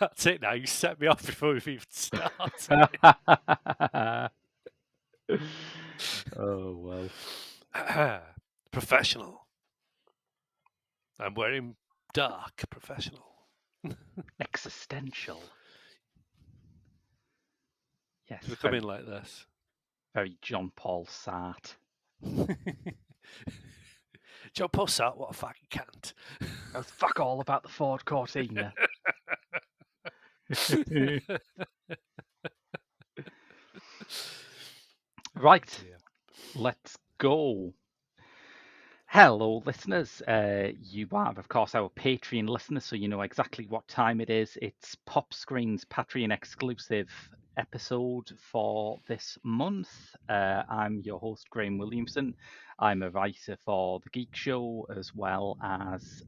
That's it now. You set me off before we've even started. Oh, well. Professional. I'm wearing dark. Professional. Existential. Yes. We're coming like this. Very John Paul Sartre. John Paul Sartre, what a fucking cunt. That was fuck all about the Ford Cortina. Right, let's go. Hello, listeners. You are, of course, our Patreon listeners, so you know exactly what time it is. It's Pop Screen's Patreon exclusive episode for this month. I'm your host, Graham Williamson. I'm a writer for The Geek Show as well as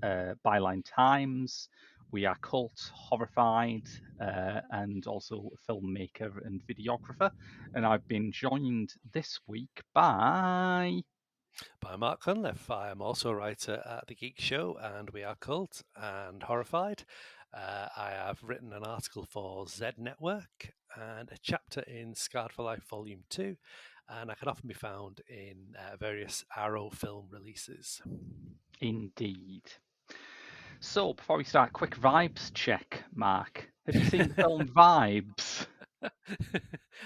Byline Times. We are cult, horrified, and also a filmmaker and videographer. And I've been joined this week by Mark Cunliffe. I am also a writer at The Geek Show, and we are cult and horrified. I have written an article for Z Network and a chapter in Scarred for Life Volume 2, and I can often be found in various Arrow film releases. Indeed. So, before we start, quick vibes check, Mark. Have you seen the film Vibes?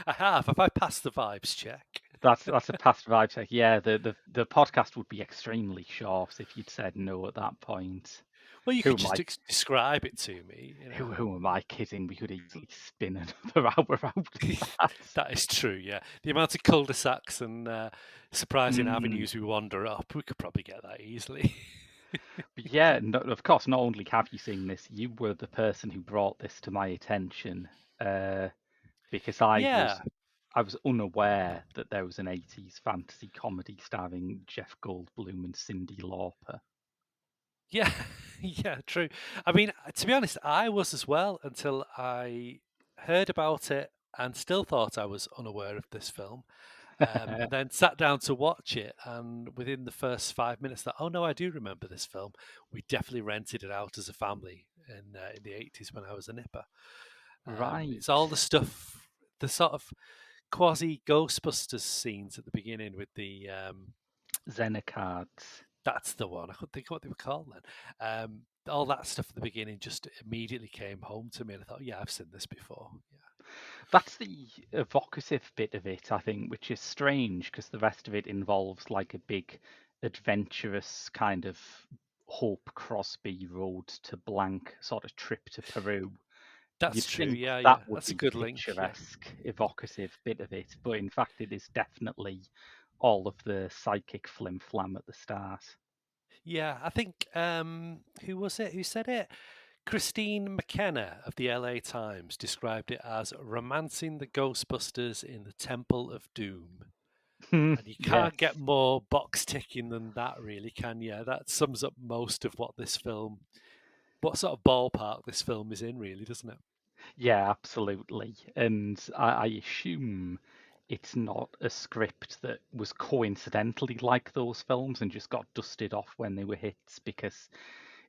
I have. Have I passed the vibes check? That's a past vibe check. Yeah, the podcast would be extremely short if you'd said no at that point. Well, you could just describe it to me. You know? Who am I kidding? We could easily spin another hour out of that. That is true, yeah. The amount of cul-de-sacs and surprising avenues we wander up, we could probably get that easily. But yeah, no, of course, not only have you seen this, you were the person who brought this to my attention because I was unaware that there was an 80s fantasy comedy starring Jeff Goldblum and Cyndi Lauper. Yeah, yeah, true. I mean, to be honest, I was as well until I heard about it and still thought I was unaware of this film. And then sat down to watch it, and within the first 5 minutes, oh no, I do remember this film. We definitely rented it out as a family in the 80s when I was a nipper. Right. It's all the stuff, the sort of quasi Ghostbusters scenes at the beginning with the Xenocards. That's the one. I couldn't think of what they were called then. All that stuff at the beginning just immediately came home to me, and I thought, yeah, I've seen this before. Yeah. That's the evocative bit of it, I think, which is strange because the rest of it involves like a big adventurous kind of Hope Crosby road to blank sort of trip to Peru. That's true, yeah. That's a good link. Picturesque, evocative bit of it, but in fact it is definitely all of the psychic flim-flam at the start. Yeah, I think, who was it? Who said it? Christine McKenna of the LA Times described it as romancing the Ghostbusters in the Temple of Doom. And you can't get more box ticking than that, really, can you? That sums up most of what this film, what sort of ballpark this film is in, really, doesn't it? Yeah, absolutely. And I assume it's not a script that was coincidentally like those films and just got dusted off when they were hits, because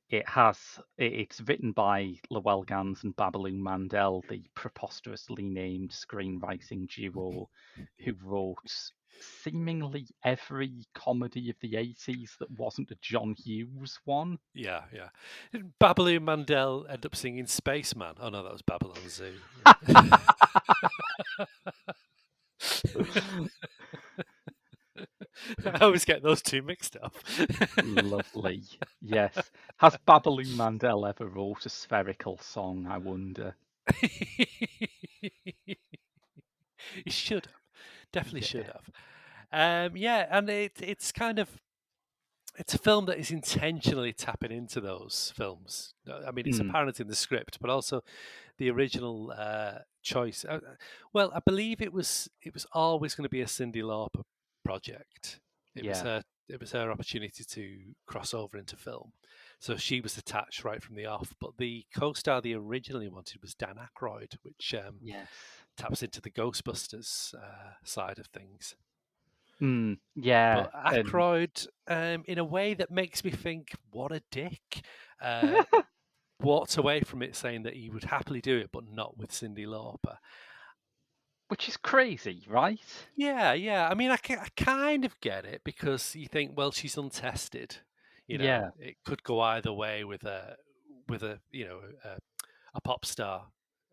it's written by Llewellyn Gans and Babaloo Mandel, the preposterously named screenwriting duo who wrote seemingly every comedy of the 80s that wasn't a John Hughes one. Yeah. Did Babaloo Mandel end up singing Spaceman? Oh no, that was Babylon Zoo. I always get those two mixed up. Lovely. Yes. Has Babaloo Mandel ever wrote a spherical song, I wonder? He should have. Definitely should Yeah. have. Yeah, and it's kind of it's a film that is intentionally tapping into those films. I mean, it's Mm, apparent in the script, but also the original choice. Well, I believe it was always going to be a Cyndi Lauper project. It was yeah. her it was her opportunity to cross over into film. So she was attached right from the off. But the co-star they originally wanted was Dan Aykroyd, which Yes. taps into the Ghostbusters side of things. Yeah. But And Aykroyd, in a way that makes me think, what a dick. Uh, Walked away from it saying that he would happily do it, but not with Cyndi Lauper. which is crazy, right? Yeah, yeah. I mean, I kind of get it because you think, well, she's untested. Yeah. It could go either way with a a pop star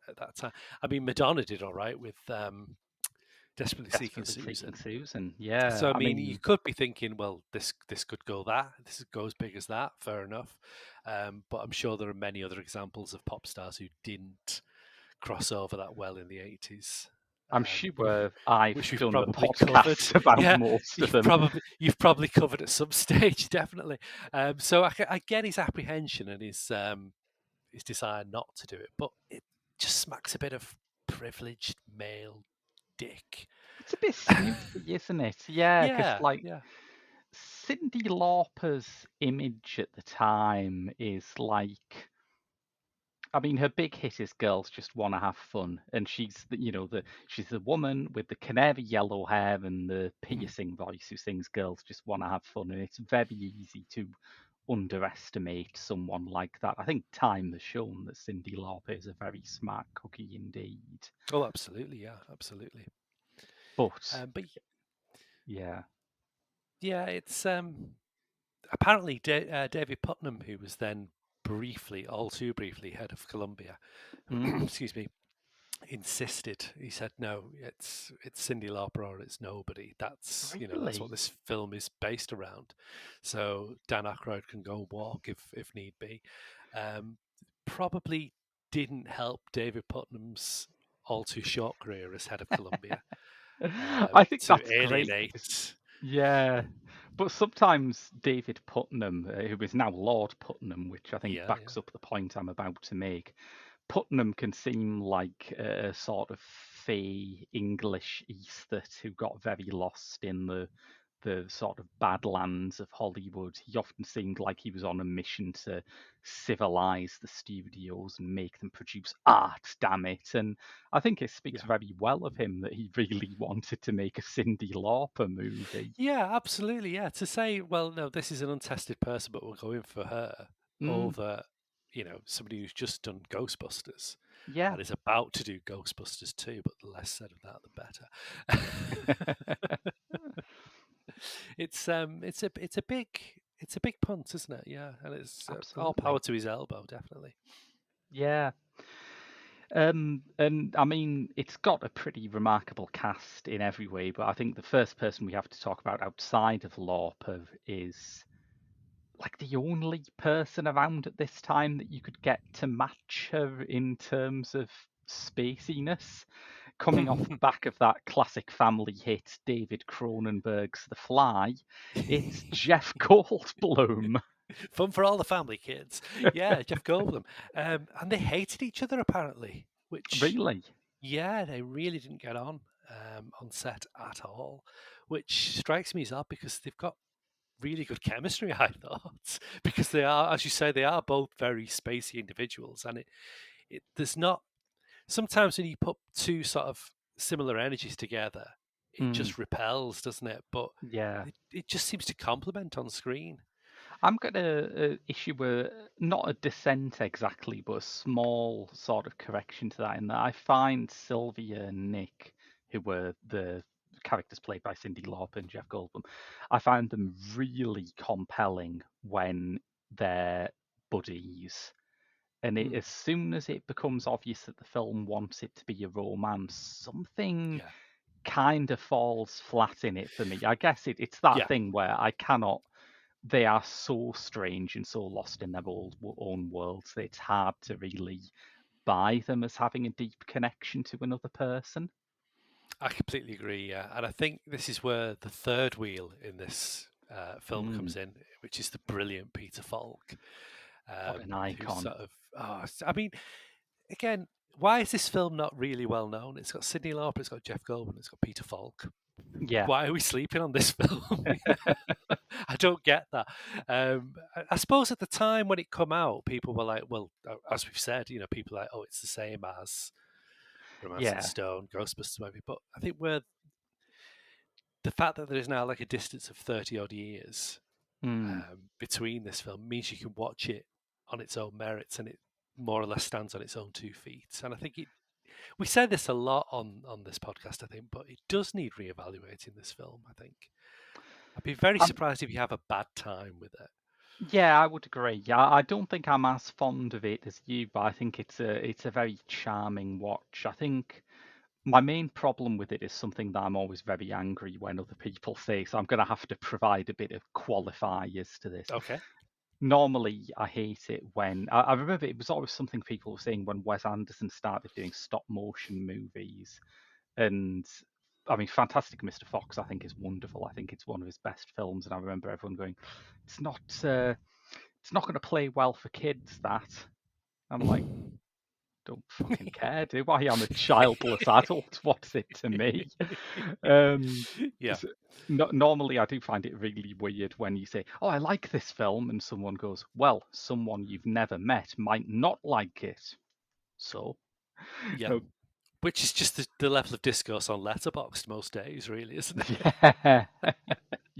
at that time. I mean, Madonna did all right with Desperately Seeking Desperately Seeking Susan. Susan. Yeah. So I I mean, you mean, could be thinking, well, this could go that, this go as big as that. Fair enough, but I'm sure there are many other examples of pop stars who didn't cross over that well in the 80s, I'm sure I've which we've done a probably covered. podcast about Yeah, most of you've them. probably covered at some stage, definitely. So I get his apprehension and his desire not to do it, but it just smacks a bit of privileged male dick. It's a bit snooty, isn't it? Yeah, because Yeah, like yeah, Cyndi Lauper's image at the time is like, I mean, her big hit is "Girls Just Want to Have Fun," and she's the woman with the canary yellow hair and the piercing voice who sings "Girls Just Want to Have Fun," and it's very easy to underestimate someone like that. I think time has shown that Cyndi Lauper is a very smart cookie indeed. oh, absolutely, yeah, absolutely. But But yeah, yeah, it's apparently David Putnam, who was then briefly, all too briefly, head of Columbia. mm, Excuse me. Insisted. He said, "No, it's Cyndi Lauper or it's nobody. That's what really, this film is based around." So Dan Aykroyd can go walk if need be. Um, Probably didn't help David Putnam's all too short career as head of Columbia I think to that's great because alienate. yeah, but sometimes David Putnam, who is now Lord Putnam, which I think Yeah, yeah, backs up the point I'm about to make, Putnam can seem like a sort of fey English aesthete who got very lost in the sort of badlands of Hollywood. He often seemed like he was on a mission to civilize the studios and make them produce art, damn it. And I think it speaks yeah. very well of him that he really wanted to make a Cyndi Lauper movie. Yeah, absolutely. Yeah, to say, well, no, this is an untested person, but we're going for her Mm, over, somebody who's just done Ghostbusters yeah. and is about to do Ghostbusters too, but the less said of that, the better. It's a big punt, isn't it? Yeah, and it's all Absolutely. power to his elbow, definitely. Yeah. And I mean, it's got a pretty remarkable cast in every way, but I think the first person we have to talk about outside of Lauper is like the only person around at this time that you could get to match her in terms of spaciness. Coming off the back of that classic family hit, David Cronenberg's The Fly, it's Jeff Goldblum. Fun for all the family kids. Yeah, Jeff Goldblum. And they hated each other apparently, which Really? yeah, they really didn't get on set at all, which strikes me as odd because they've got really good chemistry. I thought because they are, as you say, they are both very spacey individuals, and there's not sometimes when you put two sort of similar energies together, it Mm, just repels, doesn't it? But yeah. it just seems to complement on screen. I'm going to issue not a dissent exactly, but a small sort of correction to that. In that I find Sylvia and Nick, who were the characters played by Cyndi Lauper and Jeff Goldblum, I find them really compelling when they're buddies. And Mm, as soon as it becomes obvious that the film wants it to be a romance, something yeah, kind of falls flat in it for me. I guess it's that yeah. thing where I cannot, they are so strange and so lost in their own worlds that it's hard to really buy them as having a deep connection to another person. I completely agree. Yeah, and I think this is where the third wheel in this film Mm, comes in, which is the brilliant Peter Falk, what an who's icon. sort of. I mean, again, why is this film not really well known? It's got Cyndi Lauper, it's got Jeff Goldblum, it's got Peter Falk. Yeah. Why are we sleeping on this film? I don't get that. I suppose at the time when it come out, people were like, well, as we've said, people are like, oh, it's the same as Romancing the Yeah. Stone, Ghostbusters maybe. But I think the fact that there is now like a distance of 30 odd years Mm. between this film means you can watch it on its own merits, and it more or less stands on its own 2 feet. And I think we say this a lot on this podcast, I think, but it does need reevaluating, this film, I think. I'd be very Um, surprised if you have a bad time with it. yeah, I would agree. Yeah, I don't think I'm as fond of it as you, but I think it's a very charming watch. I think my main problem with it is something that I'm always very angry when other people say, so I'm going to have to provide a bit of qualifiers to this. Okay. Normally, I hate it when I remember it was always something people were saying when Wes Anderson started doing stop motion movies. And I mean, Fantastic Mr. Fox, I think, is wonderful. I think it's one of his best films, and I remember everyone going, "It's not, it's not going to play well for kids." That I'm like, don't fucking care, do I? I'm a childless adult. What's it to me? Um, Yeah. so, normally, I do find it really weird when you say, "Oh, I like this film," and someone goes, "Well, someone you've never met might not like it." So, Yeah. uh, Which is just the level of discourse on Letterboxd most days, really, isn't it? yeah,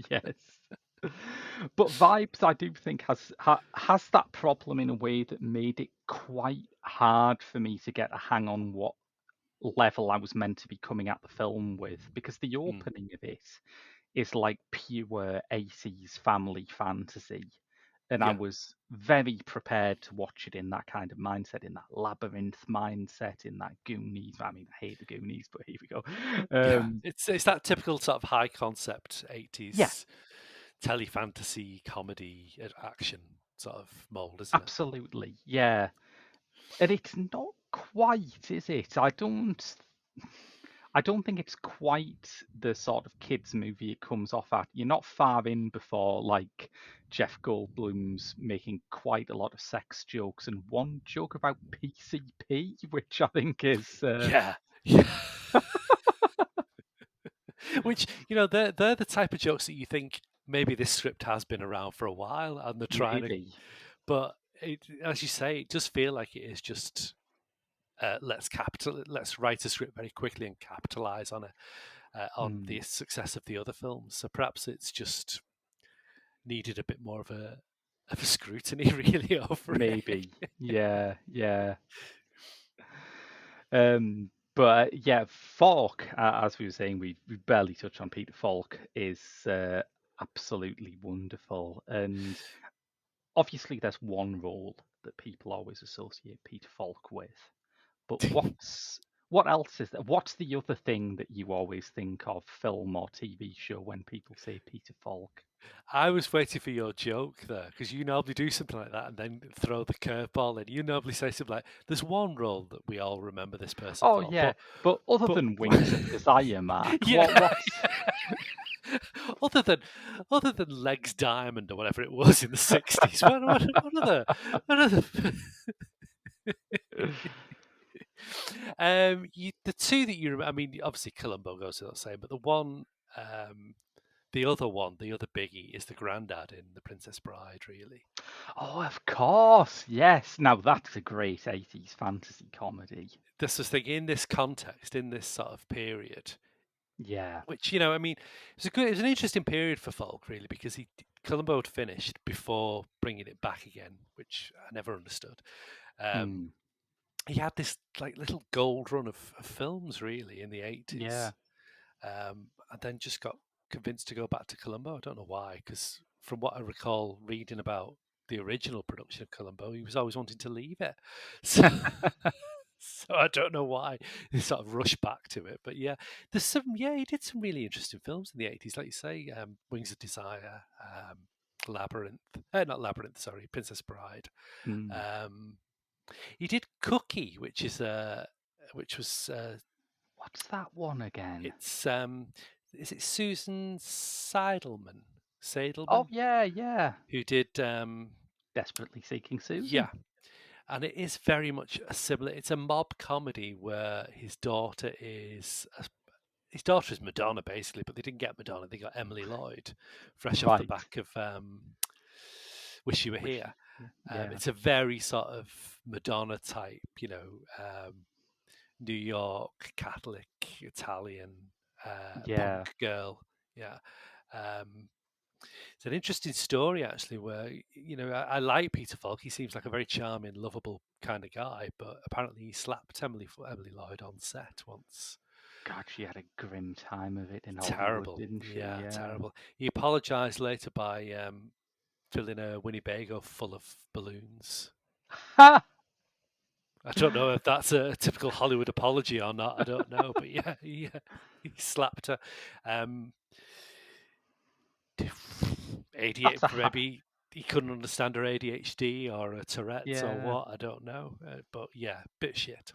yes. But Vibes, I do think has that problem in a way that made it quite hard for me to get a hang on what level I was meant to be coming at the film with, because the Mm. opening of it is like pure 80s family fantasy. And I Yeah. was very prepared to watch it in that kind of mindset, in that labyrinth mindset, in that Goonies. I mean, I hate the Goonies, but here we go. Yeah. Um, It's that typical sort of high concept yeah, 80s tele fantasy comedy action sort of mold, isn't it? absolutely. Yeah. And it's not quite, is it? I don't think it's quite the sort of kids movie it comes off at. You're not far in before like Jeff Goldblum's making quite a lot of sex jokes and one joke about PCP, which I think is Yeah. Yeah. Which, they're the type of jokes that you think maybe this script has been around for a while and they're trying to, maybe. but as you say, it does feel like it is just let's write a script very quickly and capitalize on it, on Hmm, the success of the other films. So perhaps it's just needed a bit more of a scrutiny really over it. maybe. Yeah, yeah. But yeah, Falk, as we were saying, we barely touched on Peter Falk, is absolutely wonderful. And obviously, there's one role that people always associate Peter Falk with. But what else is there? What's the other thing that you always think of, film or TV show, when people say Peter Falk? I was waiting for your joke there because you normally do something like that and then throw the curveball in. You normally say something like, "There's one role that we all remember this person Oh for," yeah, but but other but than Wings of Desire, Mark, yeah. what's other than Legs Diamond or whatever it was in the 60s, what other the two that you remember, I mean, obviously Columbo goes without saying, but um, the other one, the other biggie is the granddad in The Princess Bride, really. Oh, of course, yes. Now that's a great 80s fantasy comedy. This was thinking in this context, in this sort of period, Yeah. which, I mean, it was an interesting period for Falk, really, because Columbo had finished before bringing it back again, which I never understood. Um, Mm, he had this like little gold run of films really in the yeah. 80s, and then just got convinced to go back to Columbo. I don't know why, because from what I recall reading about the original production of Columbo, he was always wanting to leave it. So, so I don't know why he sort of rushed back to it. But yeah, he did some really interesting films in the 80s, like you say, Wings of Desire, Labyrinth, not Labyrinth, sorry, Princess Bride. Mm. Um, he did Cookie, which was What's that one again? It's is it Susan Seidelman? Oh Seidelman, yeah, yeah. who did Desperately Seeking Susan. yeah, and it is very much a similar. It's a mob comedy where his daughter is Madonna basically, but they didn't get Madonna. They got Emily Lloyd, fresh off the Right. back of Wish You Were Wish. Here. Yeah. Yeah. It's a very sort of Madonna type, New York Catholic Italian punk Yeah. girl. Yeah. Um, it's an interesting story actually, where I like Peter Falk. He seems like a very charming, lovable kind of guy, but apparently he slapped Emily Lloyd on set once. God, she had a grim time of it in Hollywood, Terrible, didn't she? yeah, Yeah. terrible. He apologised later by filling a Winnebago full of balloons. Ha! I don't know if that's a typical Hollywood apology or not. I don't know, but yeah, he slapped her. Um, That's a maybe he couldn't understand her ADHD or her Tourette's or yeah. what. I don't know, but yeah, bit shit.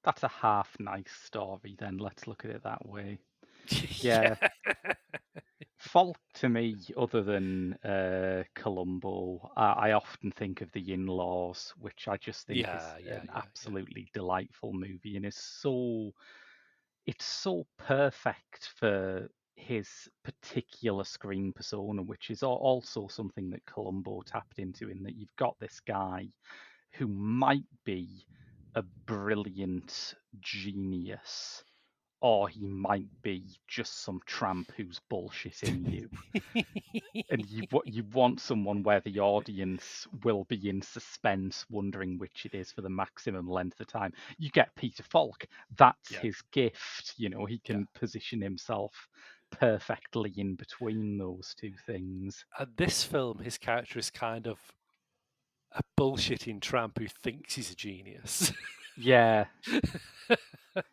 That's a half nice story. Then let's look at it that way. Yeah, Yeah. Fault to me, other than Columbo, I often think of The In-Laws, which I just think is yeah, yeah, an yeah, yeah, absolutely delightful movie, and it's so perfect for his particular screen persona, which is also something that Columbo tapped into, in that you've got this guy who might be a brilliant genius, or he might be just some tramp who's bullshitting you. And you want someone where the audience will be in suspense, wondering which it is for the maximum length of time. You get Peter Falk. That's yeah, his gift. He yeah. can position himself perfectly in between those two things. And this film, his character is kind of a bullshitting tramp who thinks he's a genius. Yeah,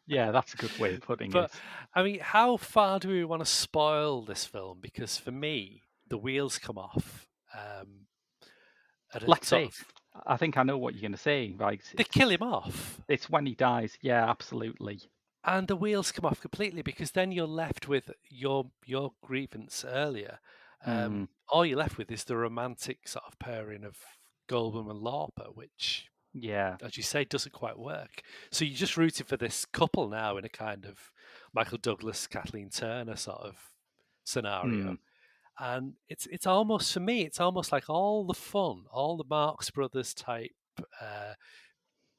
yeah, that's a good way of putting But it. I mean, how far do we want to spoil this film? Because for me, the wheels come off at a Let's sort say, of I think I know what you're going to say. Right? they kill him off, It's when he dies. Yeah, absolutely. and the wheels come off completely because then you're left with your grievance earlier. Mm, All you're left with is the romantic sort of pairing of Goldblum and Lauper, which, yeah. as you say, doesn't quite work. So you're just rooting for this couple now in a kind of Michael Douglas, Kathleen Turner sort of Mm, scenario. And it's almost, for me, it's almost like all the fun, all the Marx Brothers type, uh,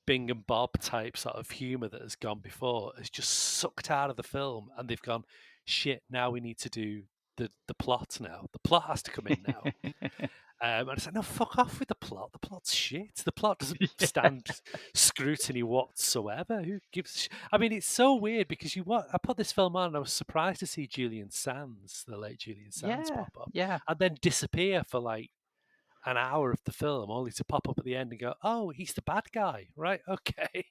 Bing and Bob type sort of humor that has gone before has just sucked out of the film, and they've gone, shit. Now we need to do the plot. Now the plot has to come in now. And I said, no, fuck off with the plot. The plot's shit. The plot doesn't yeah, stand scrutiny whatsoever. Who gives? I mean, it's so weird because I put this film on and I was surprised to see Julian Sands, the late Julian Sands, yeah, pop up yeah. and then disappear for like an hour of the film, only to pop up at the end and go, "Oh, he's the bad guy, right? Okay."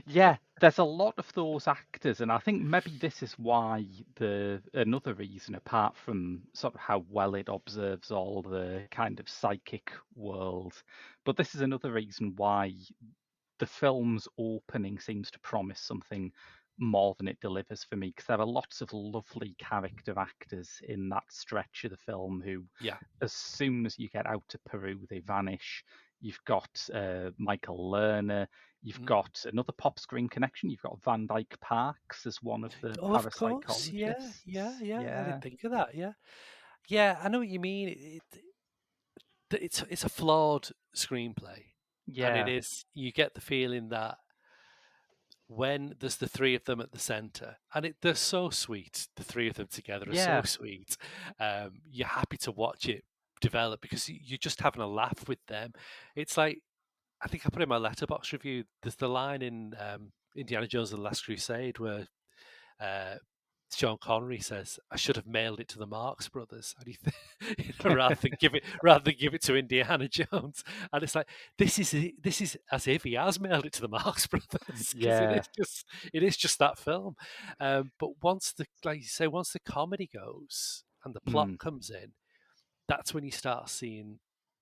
Yeah, there's a lot of those actors, and I think maybe this is why the another reason, apart from sort of how well it observes all the kind of psychic world, but this is another reason why the film's opening seems to promise something more than it delivers for me, because there are lots of lovely character actors in that stretch of the film who, Yeah. as soon as you get out to Peru, they vanish. You've got Michael Lerner. You've Mm. got another pop screen connection. You've got Van Dyke Parks as one of the Oh, of course. Yeah, yeah, parapsychologists. yeah. I Yeah, didn't think of that. Yeah, yeah. I know what you mean. It's a flawed screenplay, and it yeah, is. You get the feeling that when there's the three of them at the center, and they're so sweet. The three of them together are so yeah, sweet. You're happy to watch it develop because you're just having a laugh with them. It's like, I think I put in my letterbox review. There's the line in Indiana Jones and the Last Crusade where uh, Sean Connery says, "I should have mailed it to the Marx Brothers," and rather than give it to Indiana Jones. And it's like, this is as if he has mailed it to the Marx Brothers, because yeah. it is just that film. But once the like you say, once the comedy goes and the plot Mm. comes in, that's when you start seeing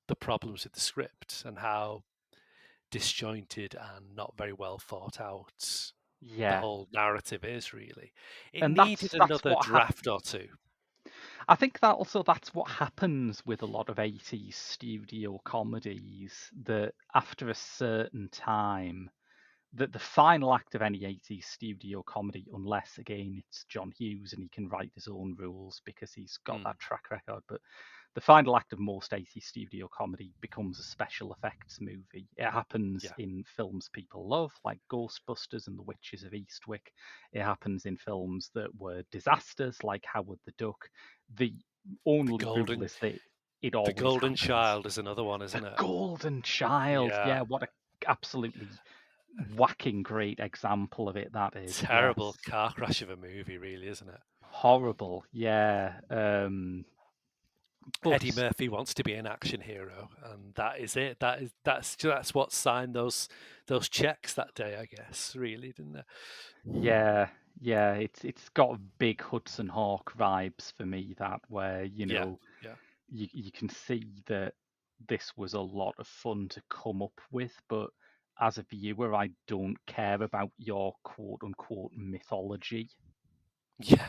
the problems with the script and how disjointed and not very well thought out the Yeah, whole narrative is really. It and needed that's another what draft or two. I think that also that's what happens with a lot of 80s studio comedies, that after a certain time, that the final act of any 80s studio comedy, unless again it's John Hughes and he can write his own rules because he's got Mm, that track record, but the final act of most 80s studio comedy becomes a special effects movie. It happens yeah, in films people love, like Ghostbusters and The Witches of Eastwick. It happens in films that were disasters, like Howard the Duck. The the only rule golden is that it the always golden happens. child is another one, The isn't it? Golden Child, Yeah, yeah, what a absolutely whacking great example of it that is. terrible Yes, car crash of a movie, really, isn't it? horrible. Yeah, Eddie but Murphy wants to be an action hero, and that is it. That's what signed those checks that day, I guess. Really, didn't it? yeah, yeah, it's got big Hudson Hawk vibes for me. That where Yeah, yeah. you can see that this was a lot of fun to come up with, but as a viewer, I don't care about your quote unquote mythology. Yeah.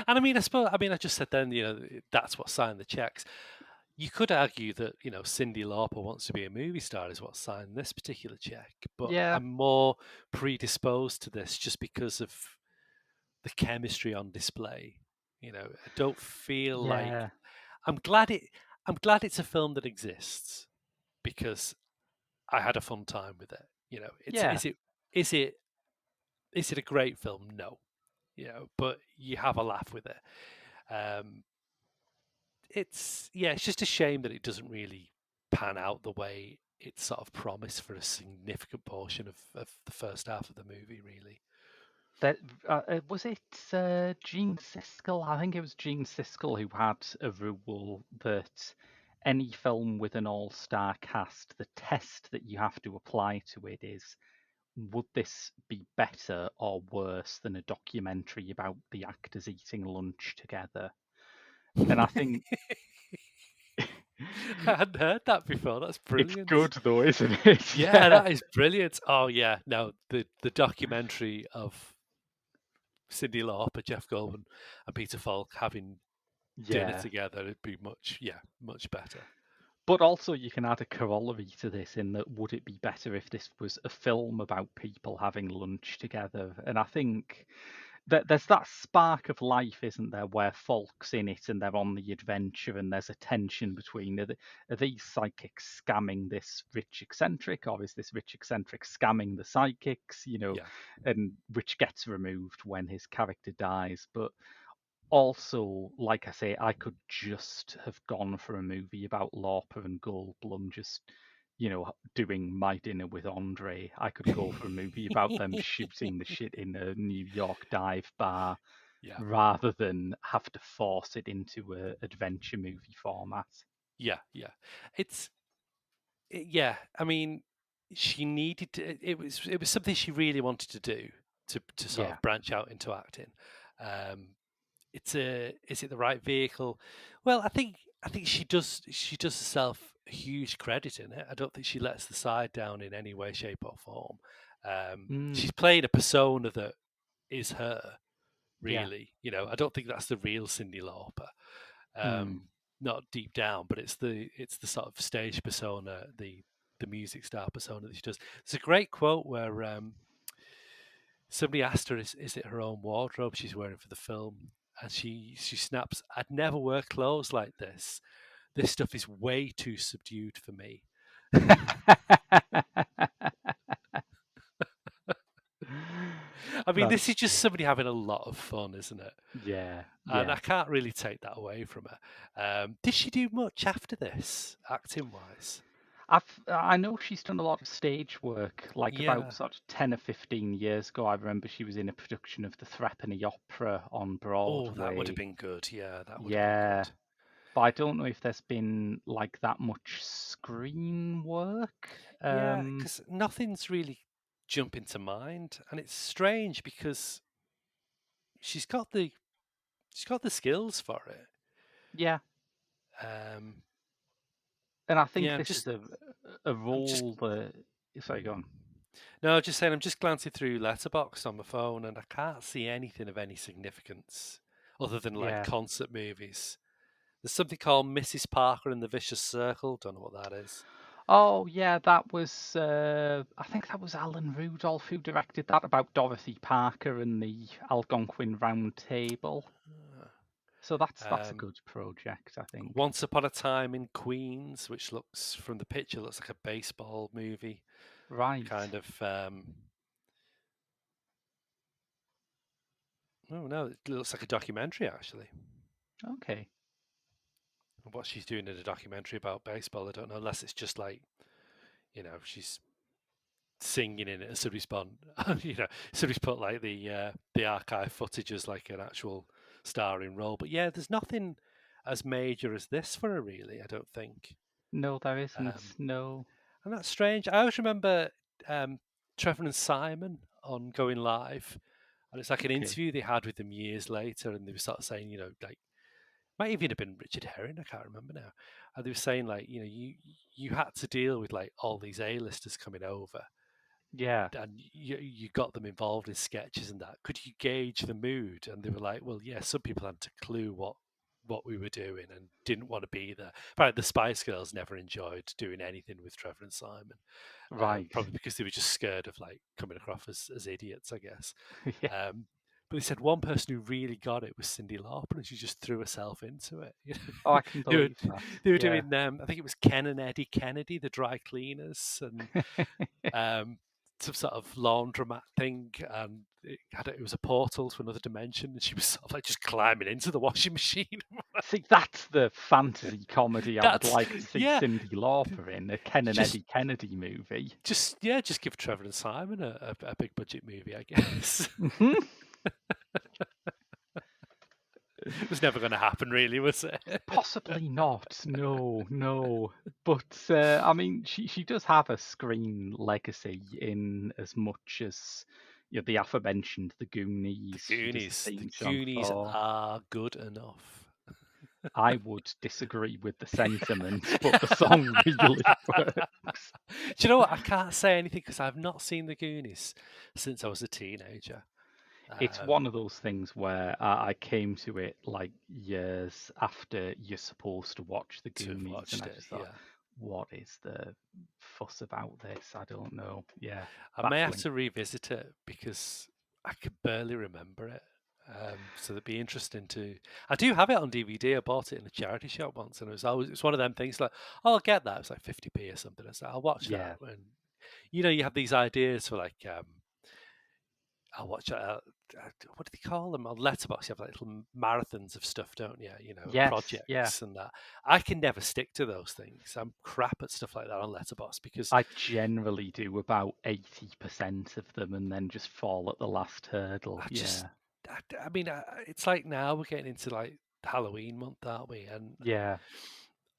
And I mean, I just said then, that's what signed the checks. You could argue that, Cyndi Lauper wants to be a movie star is what signed this particular check, but Yeah, I'm more predisposed to this just because of the chemistry on display. I don't feel like yeah, I'm glad it I'm glad it's a film that exists because I had a fun time with it. It's yeah. is it is it a great film? No. But you have a laugh with it. Um, it's just a shame that it doesn't really pan out the way it's sort of promised for a significant portion of the first half of the movie. Really, That was it. Gene Siskel. I think it was Gene Siskel who had a rule that any film with an all-star cast, the test that you have to apply to it is, would this be better or worse than a documentary about the actors eating lunch together? And I think I hadn't heard that before. That's it's brilliant. good though, isn't it? Yeah, Yeah, that is brilliant. Oh yeah, no, the documentary of Cyndi Lauper, Jeff Goldblum, and Peter Falk having dinner yeah. together, it'd be much better. But also, you can add a corollary to this in that would it be better if this was a film about people having lunch together? And I think that there's that spark of life, isn't there, where Falk's in it and they're on the adventure and there's a tension between are these psychics scamming this rich eccentric, or is this rich eccentric scamming the psychics, Yeah. and which gets removed when his character dies. But also, like I say, I could just have gone for a movie about Lauper and Goldblum just, doing My Dinner with Andre. I could go for a movie about them shooting the shit in a New York dive bar Yeah. rather than have to force it into a adventure movie format. Yeah. Yeah. It's yeah. I mean, she needed to. It was something she really wanted to do to sort Yeah, of branch out into acting. Um, is it the right vehicle? Well, I think she does herself a huge credit in it. I don't think she lets the side down in any way, shape, or form. mm, She's playing a persona that is her, yeah, really. I don't think that's the real Cyndi Lauper. mm. Not deep down, but it's the sort of stage persona, the music star persona that she does. There's a great quote where somebody asked her, is it her own wardrobe she's wearing for the film? And she snaps, I'd never wear clothes like this. This stuff is way too subdued for me. I mean, this is That's just somebody having a lot of fun, isn't it? yeah, And I yeah. can't really take that away from her. Did she do much after this, acting wise? I know she's done a lot of stage work, like about Yeah. sort of 10 or 15 years ago. I remember she was in a production of the Threepenny Opera on Oh, that would have Broadway. been good. Yeah, that would have been Yeah, good. but I don't know if there's been like that much screen work. Yeah, because nothing's really jumping to mind, and it's strange because she's got the she's got the skills for it. Yeah, Um, and I think yeah, this is a I'm just role that. Sorry, go on. No, just saying, I'm just glancing through Letterboxd on my phone, and I can't see anything of any significance other than like Yeah. concert movies. There's something called Mrs. Parker and the Vicious Circle. Don't know what that is. Oh, yeah, that was, I think that was Alan Rudolph who directed that, about Dorothy Parker and the Algonquin Round Table. So that's a Um, good project, I think. Once Upon a Time in Queens, which looks from the picture looks like a baseball movie, Right. kind of. Oh no, it looks like a documentary actually. Okay. What she's doing in a documentary about baseball, I don't know, unless it's just like she's singing in it and somebody's put somebody's put like the archive footage as like an actual starring role. But yeah, there's nothing as major as this for her really, I don't think. No, there isn't. Um, No. and that's strange. I always remember um, Trevor and Simon on Going Live, and it's like an Okay. interview they had with them years later, and they were sort of saying, like might even have been Richard Herring, I can't remember now. And they were saying like, you had to deal with like all these A-listers coming over, Yeah. and you got them involved in sketches and that. Could you gauge the mood? And they were like, well, yeah, some people hadn't a clue what we were doing and didn't want to be there. But the Spice Girls never enjoyed doing anything with Trevor and Simon, Right. probably because they were just scared of like coming across as idiots, I guess. Yeah. But they said one person who really got it was Cyndi Lauper, and she just threw herself into it. Oh, I can They were believe that. they were Yeah. doing I think it was Ken and Eddie Kennedy, the dry cleaners, and some sort of laundromat thing, and it was a portal to another dimension, and she was sort of like just climbing into the washing machine. See, that's the fantasy comedy I would That's like to see yeah, Cyndi Lauper in, a Ken and just Eddie Kennedy movie. just give Trevor and Simon a big budget movie, I guess. Mhm. It was never going to happen, really, was it? Possibly not. No, no. But I mean, she does have a screen legacy in as much as the aforementioned The Goonies. She does the The theme song Goonies for. are good enough. I would disagree with the sentiment, but the song really works. Do you know what? I can't say anything because I've not seen the Goonies since I was a teenager. It's one of those things where I came to it like years after you're supposed to watch The To have Goonies, and watched I it, just thought, yeah. what is the fuss about this? I don't know. Yeah, I may have baffling. to revisit it because I could barely remember it. So it'd be interesting to. I do have it on DVD. I bought it in a charity shop once, and it's one of them things like, oh, I'll get that. It's like 50p or something. I said, I'll watch that. Yeah, And you have these ideas for like, I'll watch what do they call them on Letterboxd? You have like little marathons of stuff, don't you? yes, yeah. Projects and that. I can never stick to those things. I'm crap at stuff like that on Letterboxd because I generally do about 80% of them and then just fall at the last hurdle. I just, Yeah, I mean, it's like now we're getting into like Halloween month, aren't we? And yeah.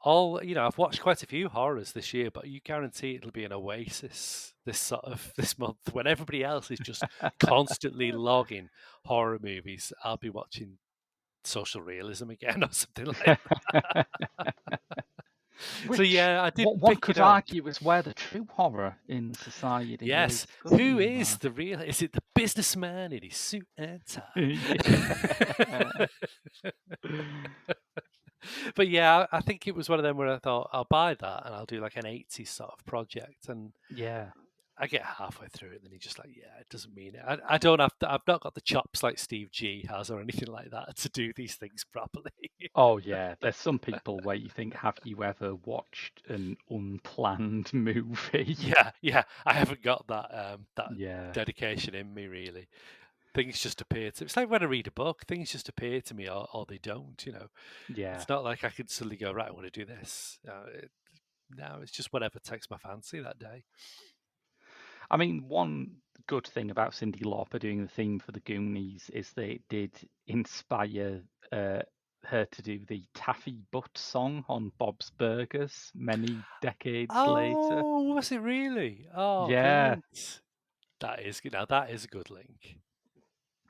I've watched quite a few horrors this year, but you guarantee it'll be an oasis this month when everybody else is just constantly logging horror movies. I'll be watching social realism again or something like that. So Which yeah, I did one pick it could up. argue is where the true horror in society Yes, lives, who couldn't is the real? Is it the businessman in his suit and yeah. tie? But yeah, I think it was one of them where I thought I'll buy that and I'll do like an 80s sort of project, and Yeah. I get halfway through it, and then you're just like, yeah, it doesn't mean it. I don't have to, I've not got the chops like Steve G has or anything like that to do these things properly. Oh yeah. There's some people where you think, have you ever watched an unplanned movie? Yeah, I haven't got that Yeah. dedication in me really. Things just appear to. It's like when I read a book, things just appear to me, or they don't. Yeah. It's not like I can suddenly go, right, I want to do this. No, it's just whatever takes my fancy that day. I mean, one good thing about Cyndi Lauper doing the theme for the Goonies is that it did inspire uh, her to do the Taffy Butt song on Bob's Burgers many decades later. Oh, was it really? Oh, Yeah, brilliant. That is good. Now that is a good link.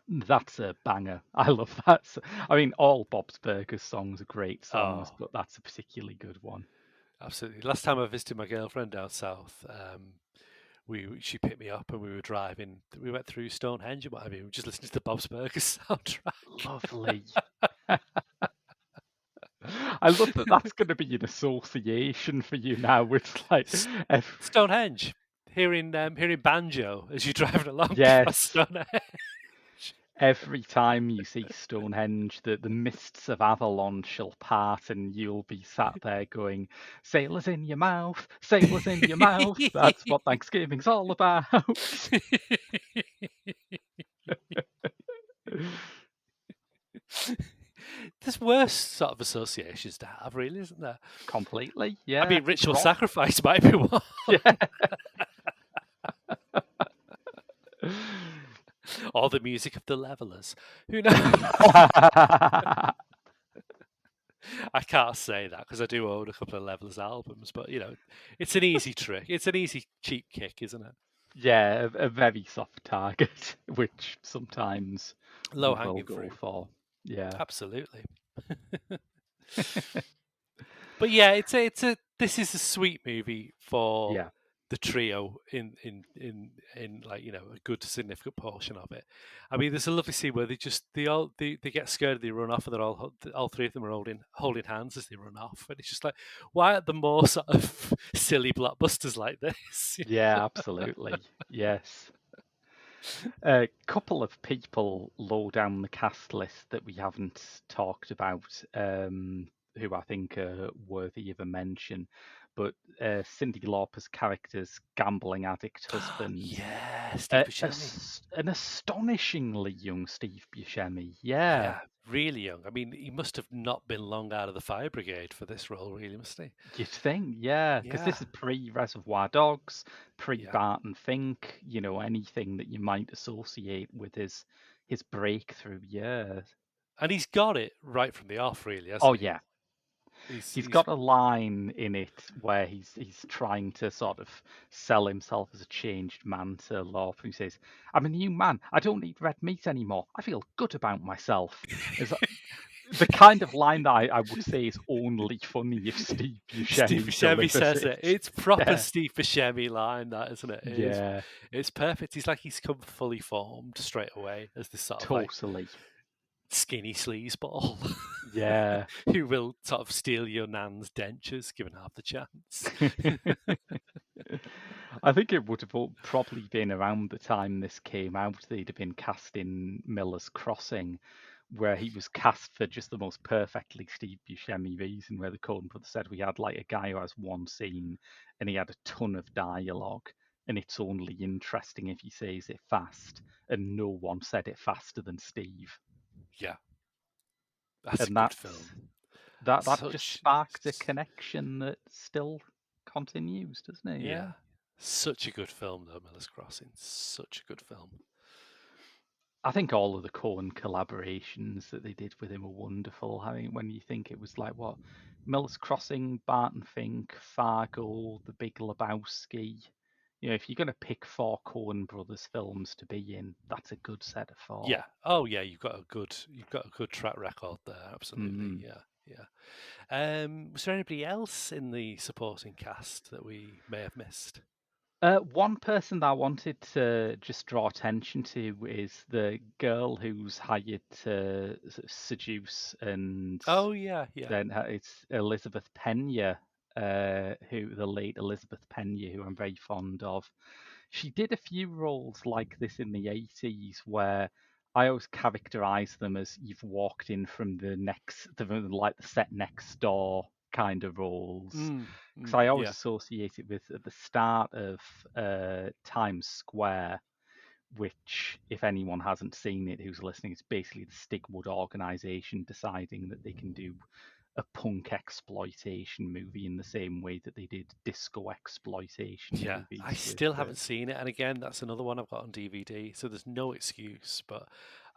that's a banger. I love that. I mean, all Bob's Burgers songs are great songs, Oh, but that's a particularly good one. absolutely. Last time I visited my girlfriend down south, she picked me up and we were driving. We went through Stonehenge and what have you. We were just listening to the Bob's Burgers soundtrack. Lovely. I love that that's going to be an association for you now. It's like, Stonehenge. Hearing banjo as you're driving along past yes, Stonehenge. every time you see Stonehenge, the mists of Avalon shall part, and you'll be sat there going, "Sailors in your mouth, sailors in your mouth." That's what Thanksgiving's all about. There's worse sort of associations to have, really, isn't there? Completely, I yeah. mean, ritual Rock. sacrifice might be one. Yeah. Or the music of the Levelers. Who knows? I can't say that because I do own a couple of Levelers albums, but it's an easy trick. It's an easy cheap kick, isn't it? Yeah, a very soft target, which sometimes Low we will hanging go fruit. for. Yeah. Absolutely. But yeah, this is a sweet movie for Yeah. the trio in like a good significant portion of it. I mean, there's a lovely scene where they get scared, they run off, and they're all three of them are holding hands as they run off, and it's just like, why aren't there more sort of silly blockbusters like this? Yeah, absolutely. Yes. A couple of people low down the cast list that we haven't talked about, who I think are worthy of a mention. But Cyndi Lauper's character's gambling addict husband, Yeah, Steve Buscemi. an astonishingly young Steve Buscemi. Yeah, Yeah, really young. I mean, he must have not been long out of the fire brigade for this role, really, must he? you'd think, yeah, because Yeah, this is pre-Reservoir Dogs, yeah. pre-Barton Fink, anything that you might associate with his breakthrough years. And he's got it right from the off, really, Oh hasn't he? yeah, he's He's got a line in it where he's trying to sort of sell himself as a changed man to Lauper. He says, "I'm a new man. I don't eat red meat anymore. I feel good about myself." Is that the kind of line that I would say is only funny if Steve Steve Buscemi Buscemi delivers says it. it. It's proper Yeah, Steve Buscemi line, that isn't it? yeah, It's perfect. He's like he's come fully formed straight away as this sort of like totally. skinny sleazeball Yeah. who will sort of steal your nan's dentures given half the chance. I think it would have probably been around the time this came out, they'd have been cast in Miller's Crossing, where he was cast for just the most perfectly Steve Buscemi reason, where the Coen brothers said we had like a guy who has one scene and he had a ton of dialogue, and it's only interesting if he says it fast, and no one said it faster than Steve. Yeah, that's a And good that's film. that just Such, sparked a connection that still continues, doesn't it? Yeah. yeah, such a good film though, Miller's Crossing. Such a good film. I think all of the Coen collaborations that they did with him were wonderful. I mean, when you think it was like what Miller's Crossing, Barton Fink, Fargo, The Big Lebowski. If you're going to pick four Coen brothers films to be in, that's a good set of Yeah. four. Oh yeah, you've got a good track record there. Absolutely. Mm. Yeah. Yeah. Was there anybody else in the supporting cast that we may have missed? One person that I wanted to just draw attention to is the girl who's hired to seduce, and Oh yeah, yeah, then it's Elizabeth Pena, who the late Elizabeth Pena, who I'm very fond of. She did a few roles like this in the 80s where I always characterize them as you've walked in from like the set next door kind of roles. Because I always yeah, associate it with at the start of Times Square, which, if anyone hasn't seen it who's listening, it's basically the Stigwood organization deciding that they can do a punk exploitation movie in the same way that they did disco exploitation yeah. I movies with still haven't seen it, and again, that's another one I've got on DVD. So there's no excuse, but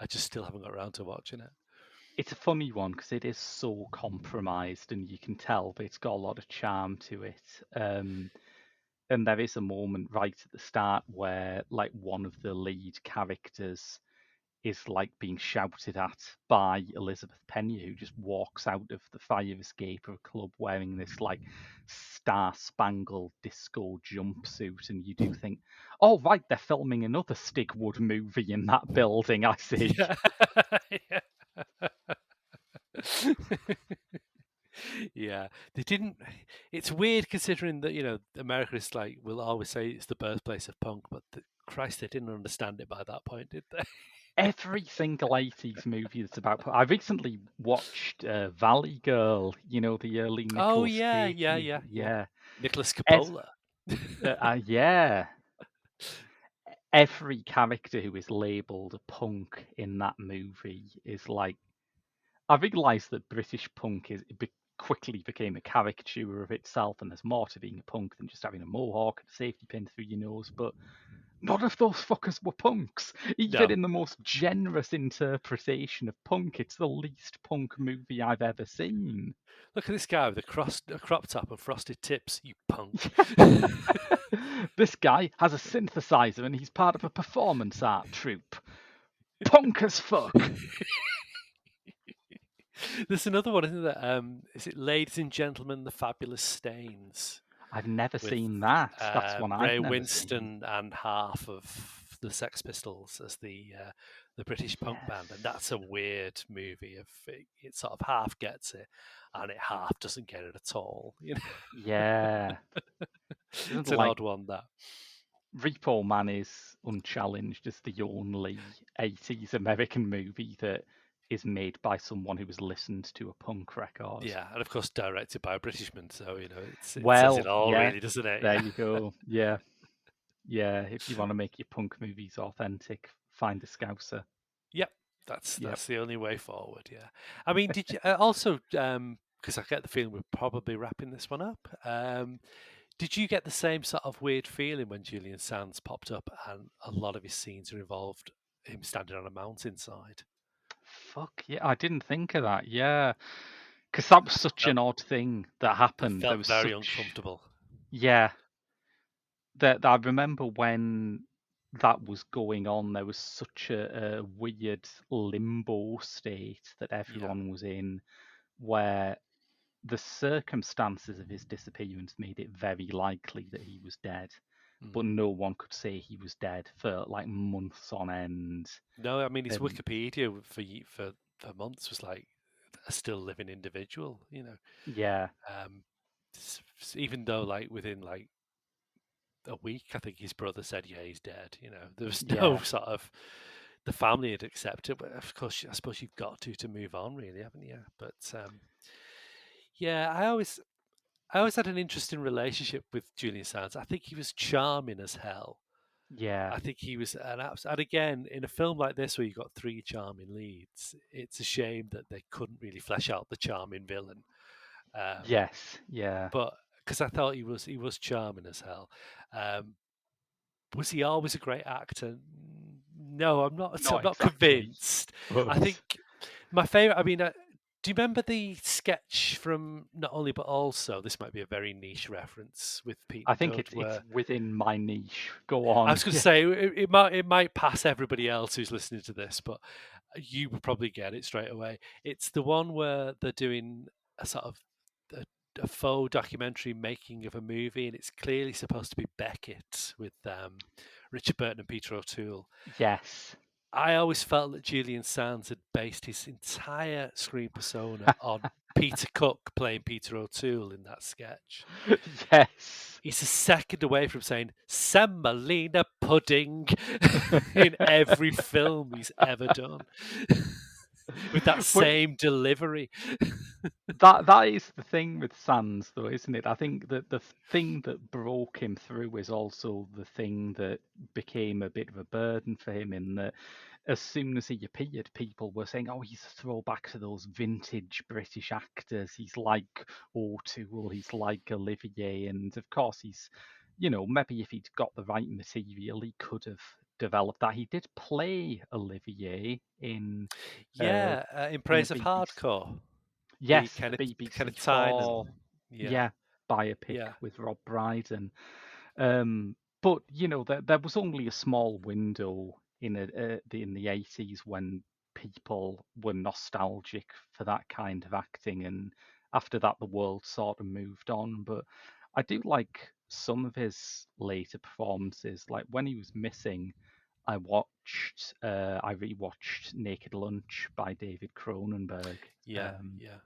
I just still haven't got around to watching it. it's a funny one because it is so compromised and you can tell, but it's got a lot of charm to it. And there is a moment right at the start where like one of the lead characters is like being shouted at by Elizabeth Pena, who just walks out of the fire escape of a club wearing this like star-spangled disco jumpsuit, and you do think, oh right, they're filming another Stigwood movie in that building, I see. Yeah. Yeah. Yeah, they didn't. It's weird considering that America is like we'll always say it's the birthplace of punk, but Christ, they didn't understand it by that point, did they? Every single 80s movie that's about. I recently watched Valley Girl, the early Oh Nicolas yeah, Cage yeah, movie. yeah, yeah. Yeah. Nicholas Ev- Coppola. yeah. Every character who is labelled a punk in that movie is like. I realised that British punk quickly became a caricature of itself, and there's more to being a punk than just having a mohawk and a safety pin through your nose, but none of those fuckers were punks. Even No, in the most generous interpretation of punk, it's the least punk movie I've ever seen. look at this guy with a crop top and frosted tips. You punk. This guy has a synthesizer and he's part of a performance art troupe. Punk as fuck. There's another one, isn't there? Is it Ladies and Gentlemen, the Fabulous Stains? I've never With seen that. That's one I've Ray never seen. Winston and half of the Sex Pistols as the British punk band, and Yes. that's a weird movie. Of it sort of half gets it, and it half doesn't get it at all. Yeah. Isn't It's it an like odd one that. Repo Man is unchallenged as the only 80s American movie that is made by someone who has listened to a punk record. Yeah, and of course directed by a Britishman, so it says it Well, all, yeah, really, doesn't it? there Yeah. you go. Yeah, yeah. If you want to make your punk movies authentic, find a Scouser. Yep, that's Yep. that's the only way forward. Yeah, I mean, did you also because I get the feeling we're probably wrapping this one up. Did you get the same sort of weird feeling when Julian Sands popped up and a lot of his scenes are involved him standing on a mountainside? Fuck yeah, I didn't think of that. Yeah, because that was such Felt an odd thing that it happened. There felt was very such uncomfortable. yeah. That I remember when that was going on, there was such a weird limbo state that Yeah. everyone was in, where the circumstances of his disappearance made it very likely that he was dead, but Mm. no one could say he was dead for like months on end. No, I mean his And Wikipedia for months was like a still living individual. yeah, Um, even though like within like a week, I think his brother said, "Yeah, he's dead." There was no yeah, sort of the family had accepted, but of course, I suppose you've got to move on, really, haven't you? But yeah, I always had an interesting relationship with Julian Sands. I think he was charming as hell. yeah, I think he was and again, in a film like this where you've got three charming leads, it's a shame that they couldn't really flesh out the charming villain. Um, yes, yeah. but because I thought he was charming as hell. Um, was he always a great actor? No, I'm not. I'm Not not exactly, convinced. I but think my favorite. I mean, do you remember the sketch from Not Only But Also? This might be a very niche reference with Pete I and think Dud, it's where within my niche. Go I on. was going to Yeah, say it might pass everybody else who's listening to this, but you would probably get it straight away. It's the one where they're doing a sort of a, a faux documentary making of a movie, and it's clearly supposed to be Beckett with Richard Burton and Peter O'Toole. yes. I always felt that Julian Sands had based his entire screen persona on Peter Cook playing Peter O'Toole in that sketch. Yes. He's a second away from saying semolina pudding in every film he's ever done with that But same delivery. that is the thing with Sands, though, isn't it? I think that the thing that broke him through is also the thing that became a bit of a burden for him. In that, as soon as he appeared, people were saying, "Oh, he's a throwback to those vintage British actors. He's like O'Toole. He's like Olivier." And of course, maybe if he'd got the right material, he could have developed that. He did play Olivier uh, Yeah, in in a Praise of BBC. Hardcore, the Yes, the Kenneth BBC4, Tynan. Yeah, yeah, biopic yeah, with Rob Brydon. But there was only a small window in the 80s when people were nostalgic for that kind of acting, and after that the world sort of moved on. But I do like some of his later performances, like when he was missing. I rewatched Naked Lunch by David Cronenberg, Yeah, yeah,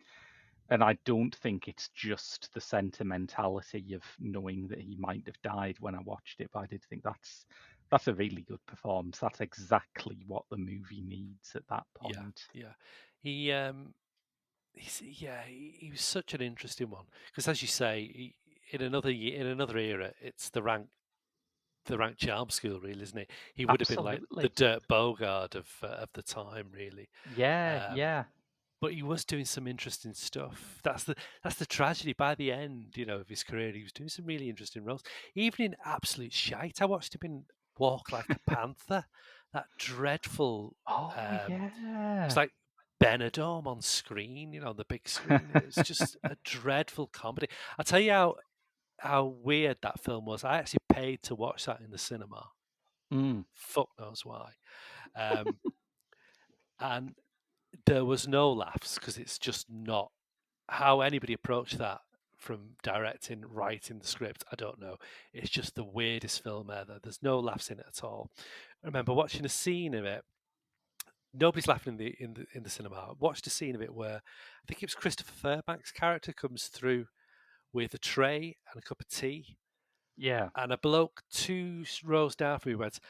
and I don't think it's just the sentimentality of knowing that he might have died when I watched it, but I did think that's a really good performance. That's exactly what the movie needs at that yeah, point. yeah. He he was such an interesting one because, as you say, in another era, it's the rank charm school, really, isn't it? He would have been like the Absolutely. Dirk Bogard of the time, really. Yeah, Um, yeah. but he was doing some interesting stuff. That's the tragedy. By the end, of his career, he was doing some really interesting roles. Even in absolute shite, I watched him in Walk Like a Panther. That dreadful. Oh, It was yeah. like Benidorm on screen, on the big screen. It was just a dreadful comedy. I'll tell you how weird that film was. I actually paid to watch that in the cinema. Mm. Fuck knows why. Um, and there was no laughs because it's just not how anybody approached that from directing, writing the script. I don't know. It's just the weirdest film ever. There's no laughs in it at all. I remember watching a scene of it. Nobody's laughing in the cinema. I watched a scene of it where I think it was Christopher Fairbanks' character comes through with a tray and a cup of tea, Yeah. and a bloke two rows down from me went,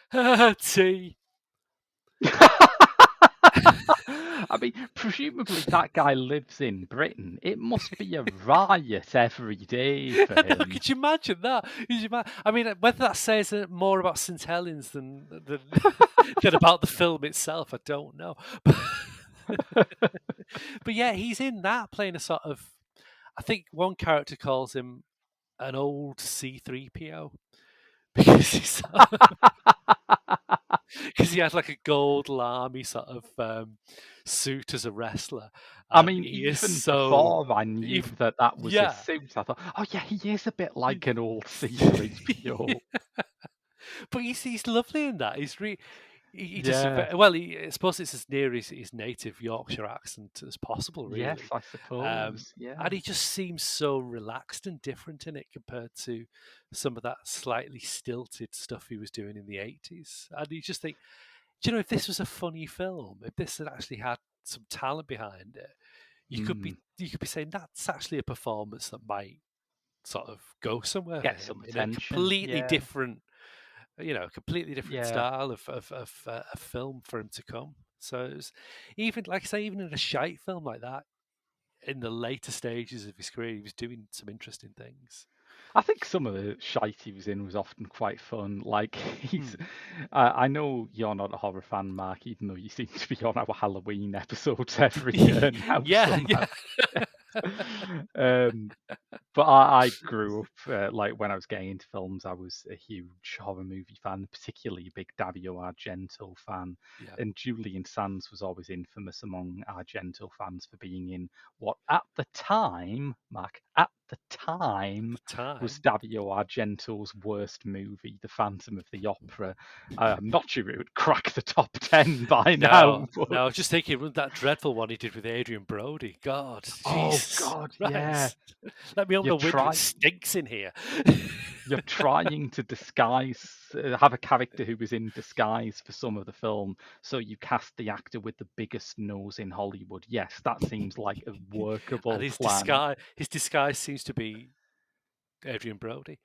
tea. I mean, presumably that guy lives in Britain. It must be a riot every day for I know, him. could you imagine that? I mean, whether that says more about St Helens than about the film itself, I don't know. But yeah, he's in that playing a sort of. I think one character calls him an old C3PO because because he had like a gold lammy sort of suit as a wrestler, I and mean, he is even so. before I knew Even, that that was his yeah. suit, I thought, oh yeah, he is a bit like an old C3PO. But he's lovely in that. He does Yeah. well. I suppose it's as near his native Yorkshire accent as possible, Yes, really. I Um, suppose. and Yeah. he just seems so relaxed and different in it compared to some of that slightly stilted stuff he was doing in the 80s. And you just think, do you know, if this was a funny film, if this had actually had some talent behind it, Mm. you could be saying that's actually a performance that might sort of go somewhere for Get him some in a attention. Yeah. completely different Yeah. style of a film for him to come. So it was, even like I say, even in a shite film like that, in the later stages of his career, he was doing some interesting things. I think some of the shite he was in was often quite fun. Like he's, Hmm. I know you're not a horror fan, Mark, even though you seem to be on our Halloween episodes every year now Yeah, somehow. yeah. um, but I grew up like when I was getting into films, I was a huge horror movie fan, particularly a big Dario Argento fan. Yeah, And Julian Sands was always infamous among Argento fans for being in what at the time, Mark, at the time at the was time. Dario Argento's worst movie, The Phantom of the Opera. I'm not sure it would crack the top 10 by now, No, but no, I was just thinking that dreadful one he did with Adrian Brody. God, oh Jesus God, yeah. Christ. Let me open You a window. It try stinks in here. you're trying to have a character who was in disguise for some of the film, so you cast the actor with the biggest nose in Hollywood. Yes, that seems like a And workable plan. his disguise seems to be Adrian Brody.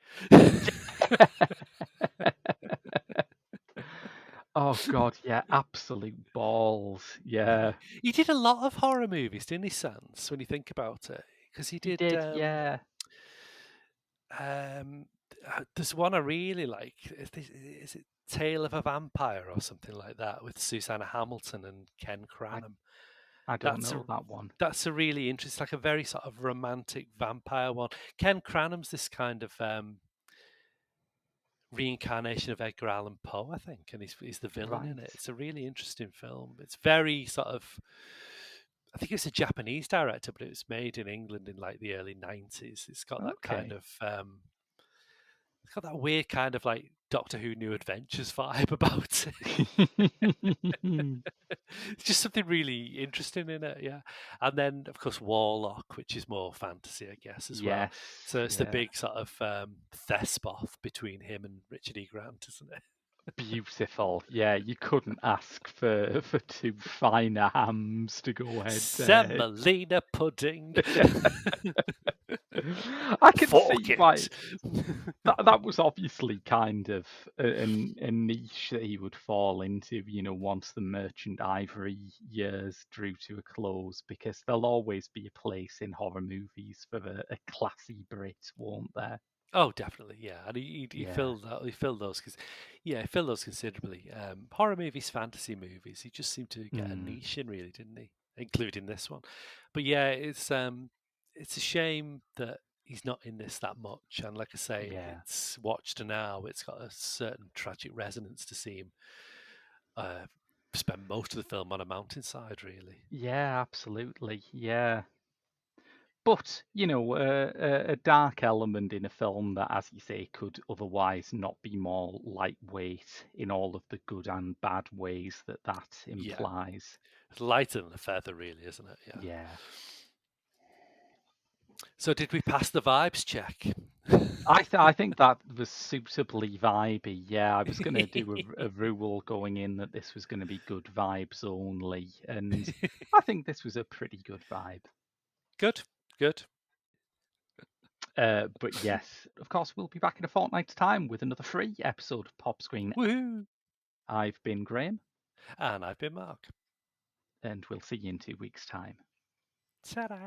Oh God, yeah, absolute balls. Yeah, He did a lot of horror movies, didn't he, Sans? When you think about it, because he he did. did. Yeah, Um, there's one I really like. Is it Tale of a Vampire or something like that with Susanna Hamilton and Ken I Cranham? I don't That's a know that one. that's a really interesting, like a very sort of romantic vampire one. Ken Cranham's this kind of reincarnation of Edgar Allan Poe, I think, and he's the villain in it. Right. It's a really interesting film. It's very sort of, I think it's a Japanese director, but it was made in England in like the early 90s. It's got that kind Okay. of It's got that weird kind of like Doctor Who New Adventures vibe about it. It's just something really interesting in it, yeah. And then, of course, Warlock, which is more fantasy, I guess, as well. Yes, So it's the yeah. big sort of thespoth between him and Richard E. Grant, isn't it? Beautiful. Yeah, you couldn't ask for two finer hams to go head to head. Semolina pudding. I can Fork see why it. that was obviously kind of a niche that he would fall into, once the Merchant Ivory years drew to a close, because there'll always be a place in horror movies for a classy Brit, won't there? Oh, definitely, yeah. And he Yeah. filled that. He filled those because, yeah, he filled those considerably. Horror movies, fantasy movies. He just seemed to get a Mm, niche in, really, didn't he? Including this one. But yeah, it's a shame that he's not in this that much. And like I say, yeah. it's watched now. It's got a certain tragic resonance to see him uh, spend most of the film on a mountainside, really. Yeah, absolutely. Yeah. But, a dark element in a film that, as you say, could otherwise not be more lightweight in all of the good and bad ways that Yeah, implies. it's lighter than a feather, really, isn't it? Yeah. Yeah. So did we pass the vibes check? I think that was suitably vibey. Yeah, I was going to do a rule going in that this was going to be good vibes only, and I think this was a pretty good vibe. Good, good. But yes, of course, we'll be back in a fortnight's time with another free episode of Pop Screen. Woohoo! I've been Graham, And I've been Mark. and we'll see you in 2 weeks' time. Ta-da!